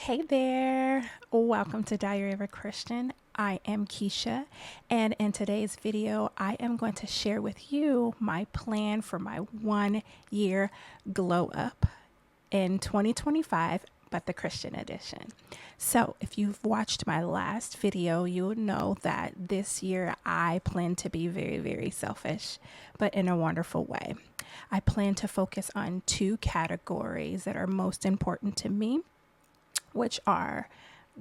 Hey there, welcome to Diary of a Christian. I am Keisha, and in today's video, I am going to share with you my plan for my 1 year glow up in 2025, but the Christian edition. So, if you've watched my last video, you'll know that this year I plan to be very, very selfish, but in a wonderful way. I plan to focus on two categories that are most important to me, which are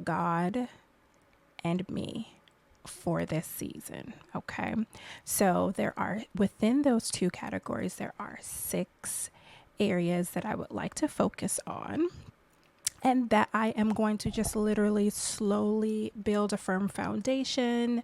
God and me for this season. Okay. So there are, within those two categories, there are 6 areas that I would like to focus on, and that I am going to just literally slowly build a firm foundation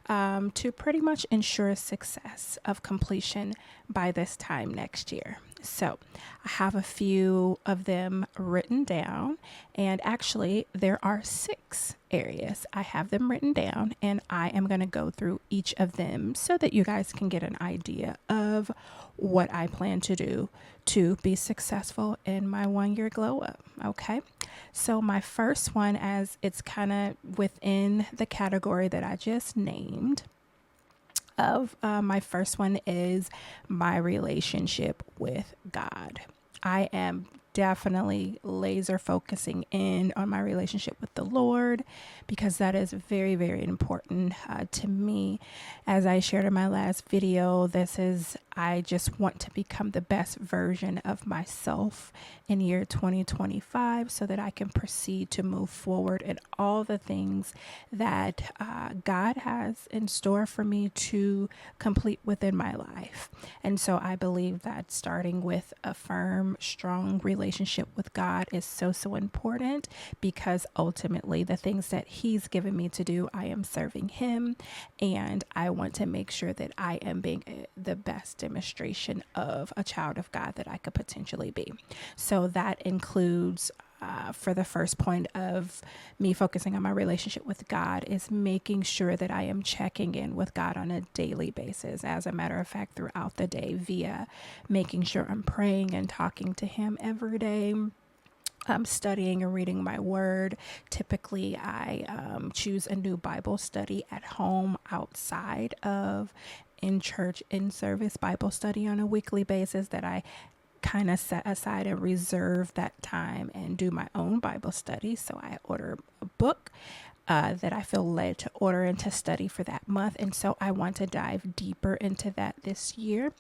to pretty much ensure success of completion by this time next year. So I have a few of them written down, and actually there are 6 areas. I have them written down, and I am going to go through each of them so that you guys can get an idea of what I plan to do to be successful in my 1 year glow up. Okay. So my first one, as it's kind of within the category that I just named, my first one is my relationship with God. I am definitely laser focusing in on my relationship with the Lord because that is very, very important to me. As I shared in my last video, I just want to become the best version of myself in year 2025 so that I can proceed to move forward in all the things that God has in store for me to complete within my life. And so I believe that starting with a firm, strong relationship with God is so, so important because ultimately the things that He's given me to do, I am serving Him, and I want to make sure that I am being the best demonstration of a child of God that I could potentially be. So that includes for the first point of me focusing on my relationship with God is making sure that I am checking in with God on a daily basis. As a matter of fact, throughout the day, via making sure I'm praying and talking to Him every day. I'm studying and reading my word. Typically, I choose a new Bible study at home outside of in church, in service Bible study on a weekly basis that I kind of set aside and reserve that time and do my own Bible study. So I order a book that I feel led to order and to study for that month. And so I want to dive deeper into that this year.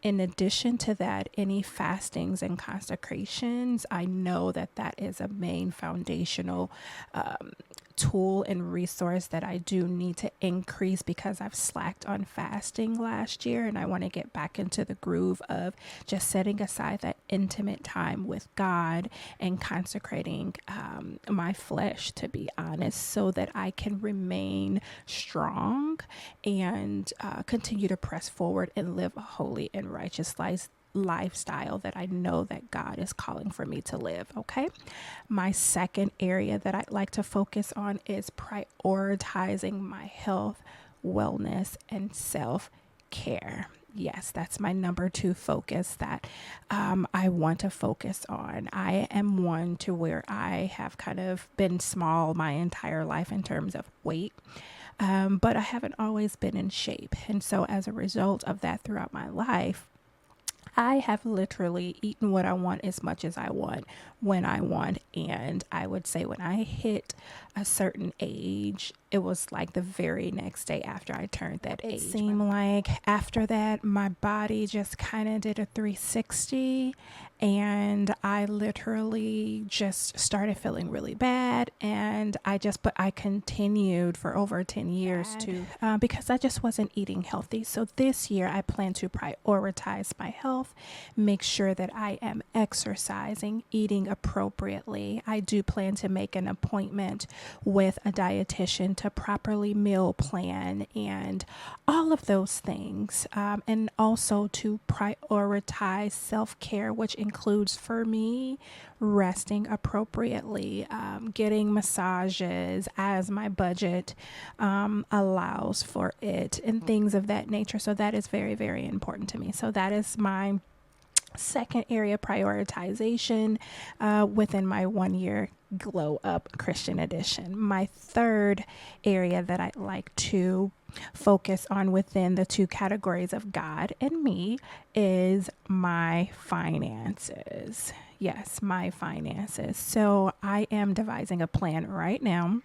In addition to that, any fastings and consecrations, I know that that is a main foundational tool and resource that I do need to increase because I've slacked on fasting last year, and I want to get back into the groove of just setting aside that intimate time with God and consecrating my flesh, to be honest, so that I can remain strong and continue to press forward and live a holy and righteous lifestyle that I know that God is calling for me to live. Okay. My second area that I'd like to focus on is prioritizing my health, wellness, and self-care. Yes, that's my number 2 focus that I want to focus on. I am one to where I have kind of been small my entire life in terms of weight. But I haven't always been in shape. And so as a result of that throughout my life, I have literally eaten what I want as much as I want when I want. And I would say when I hit a certain age, it was like the very next day after I turned that age. It seemed like after that, my body just kind of did a 360, and I literally just started feeling really bad. And I continued for over 10 years because I just wasn't eating healthy. So this year I plan to prioritize my health, make sure that I am exercising, eating appropriately. I do plan to make an appointment with a dietitian to properly meal plan and all of those things. And also to prioritize self-care, which includes for me resting appropriately, getting massages as my budget allows for it, and things of that nature. So that is very, very important to me. So that is my Second area, prioritization within my 1 year glow up Christian edition. My third area that I'd like to focus on within the two categories of God and me is my finances. Yes, my finances. So I am devising a plan right now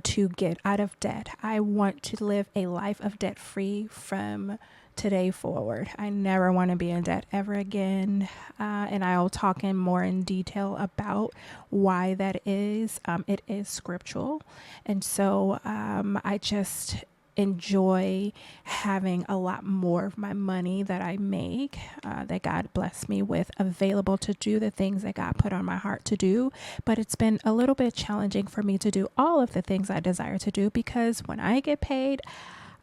to get out of debt. I want to live a life of debt free from today forward. I never want to be in debt ever again. And I'll talk in more in detail about why that is. It is scriptural. And so I just enjoy having a lot more of my money that I make, that God bless me with, available to do the things that God put on my heart to do. But it's been a little bit challenging for me to do all of the things I desire to do, because when I get paid,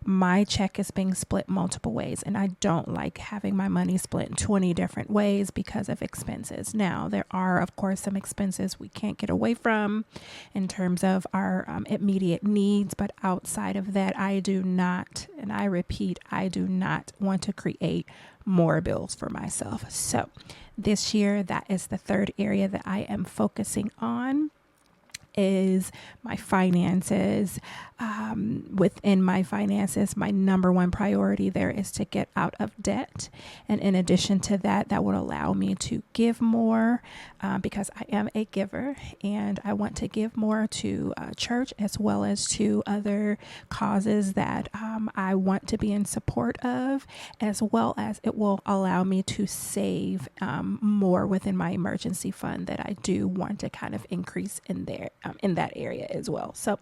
my check is being split multiple ways, and I don't like having my money split in 20 different ways because of expenses. Now, there are, of course, some expenses we can't get away from in terms of our immediate needs, but outside of that, I do not, and I repeat, I do not want to create more bills for myself. So this year, that is the third area that I am focusing on, is my finances. Within my finances, my number one priority there is to get out of debt. And in addition to that, that would allow me to give more, because I am a giver, and I want to give more to church as well as to other causes that I want to be in support of, as well as it will allow me to save more within my emergency fund that I do want to kind of increase in there, in that area as well. So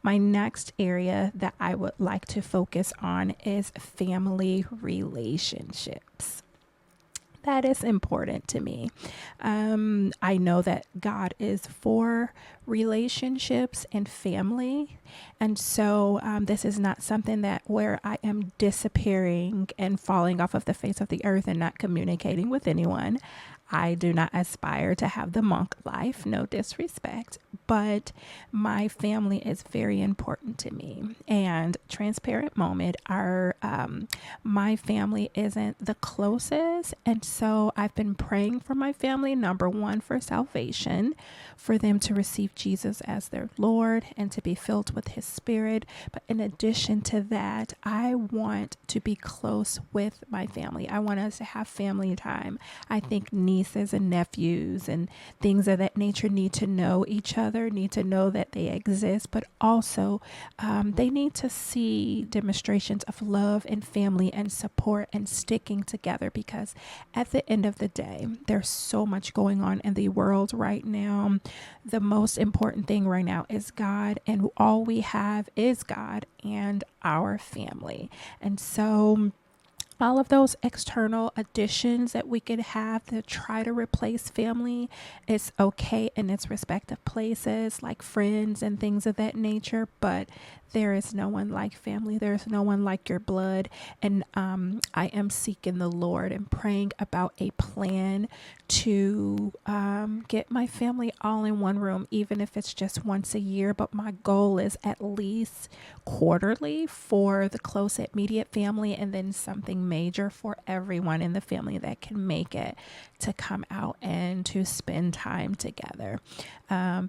my next area that I would like to focus on is family relationships. That is important to me. I know that God is for relationships and family. And so this is not something that where I am disappearing and falling off of the face of the earth and not communicating with anyone. I do not aspire to have the monk life, no disrespect, but my family is very important to me. And transparent moment, my family isn't the closest, and so I've been praying for my family. Number one, for salvation, for them to receive Jesus as their Lord and to be filled with His Spirit. But in addition to that, I want to be close with my family. I want us to have family time. I think nieces and nephews and things of that nature need to know each other, need to know that they exist, but also they need to see demonstrations of love and family and support and sticking together, because at the end of the day, there's so much going on in the world right now. The most important thing right now is God, and all we have is God and our family. And so all of those external additions that we could have to try to replace family, it's okay in its respective places, like friends and things of that nature, but there is no one like family. There's no one like your blood. And I am seeking the Lord and praying about a plan to get my family all in one room, even if it's just once a year. But my goal is at least quarterly for the close immediate family, and then something major for everyone in the family that can make it to come out and to spend time together.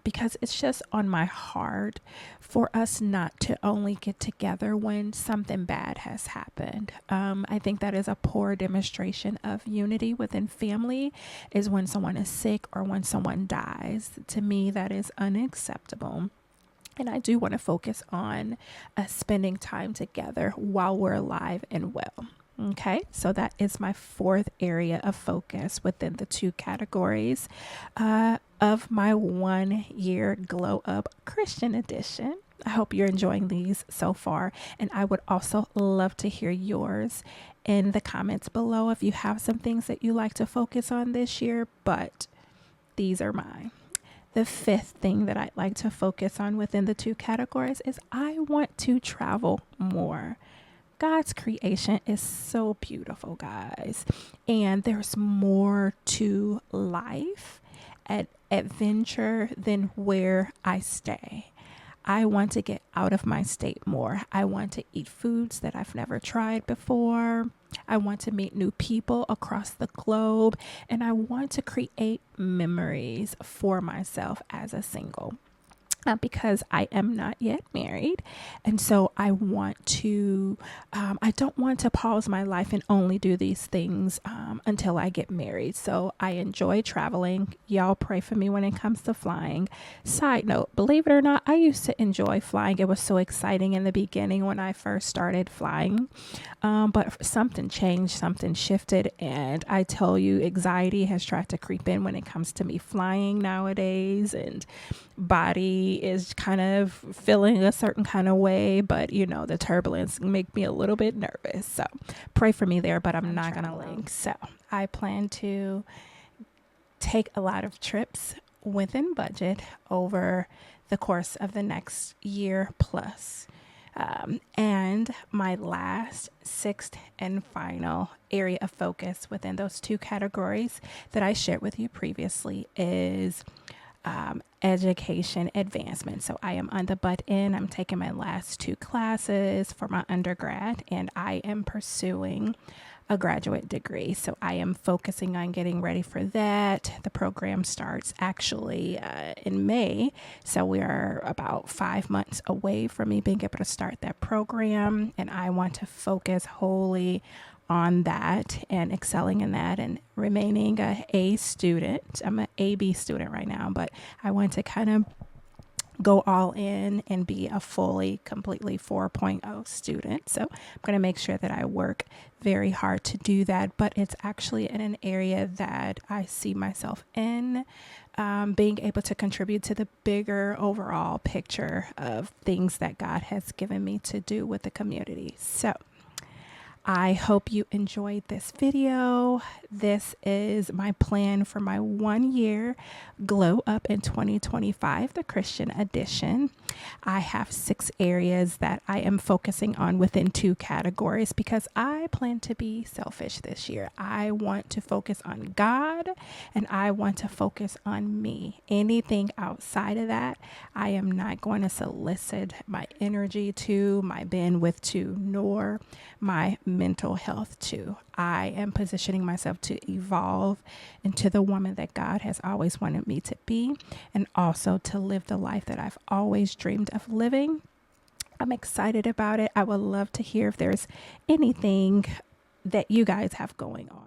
Because it's just on my heart for us not to only get together when something bad has happened. I think that is a poor demonstration of unity within family, is when someone is sick or when someone dies. To me, that is unacceptable. And I do want to focus on spending time together while we're alive and well. Okay, so that is my fourth area of focus within the two categories of my 1 year glow up Christian edition. I hope you're enjoying these so far, and I would also love to hear yours in the comments below if you have some things that you like to focus on this year, but these are mine. The fifth thing that I'd like to focus on within the two categories is I want to travel more. God's creation is so beautiful, guys. And there's more to life at adventure than where I stay. I want to get out of my state more. I want to eat foods that I've never tried before. I want to meet new people across the globe, and I want to create memories for myself as a single. Because I am not yet married. And so I want to, I don't want to pause my life and only do these things until I get married. So I enjoy traveling. Y'all pray for me when it comes to flying. Side note, believe it or not, I used to enjoy flying. It was so exciting in the beginning when I first started flying. But something changed, something shifted. And I tell you, anxiety has tried to creep in when it comes to me flying nowadays. And body is kind of feeling a certain kind of way, but the turbulence make me a little bit nervous. So pray for me there, but I'm not going to link. So I plan to take a lot of trips within budget over the course of the next year plus. And my last, sixth, and final area of focus within those two categories that I shared with you previously is education advancement. So I am on the butt end. I'm taking my last two classes for my undergrad, and I am pursuing a graduate degree. So I am focusing on getting ready for that. The program starts actually in May. So we are about 5 months away from me being able to start that program. And I want to focus wholly on that and excelling in that and remaining a A student. I'm an AB student right now, but I want to kind of go all in and be a fully, completely 4.0 student. So I'm going to make sure that I work very hard to do that, but it's actually in an area that I see myself in, being able to contribute to the bigger overall picture of things that God has given me to do with the community. So I hope you enjoyed this video. This is my plan for my 1 year glow up in 2025, the Christian edition. I have 6 areas that I am focusing on within 2 categories because I plan to be selfish this year. I want to focus on God and I want to focus on me. Anything outside of that, I am not going to solicit my energy to, my bandwidth to, nor my mental health to. I am positioning myself to evolve into the woman that God has always wanted me to be, and also to live the life that I've always dreamed of living. I'm excited about it. I would love to hear if there's anything that you guys have going on.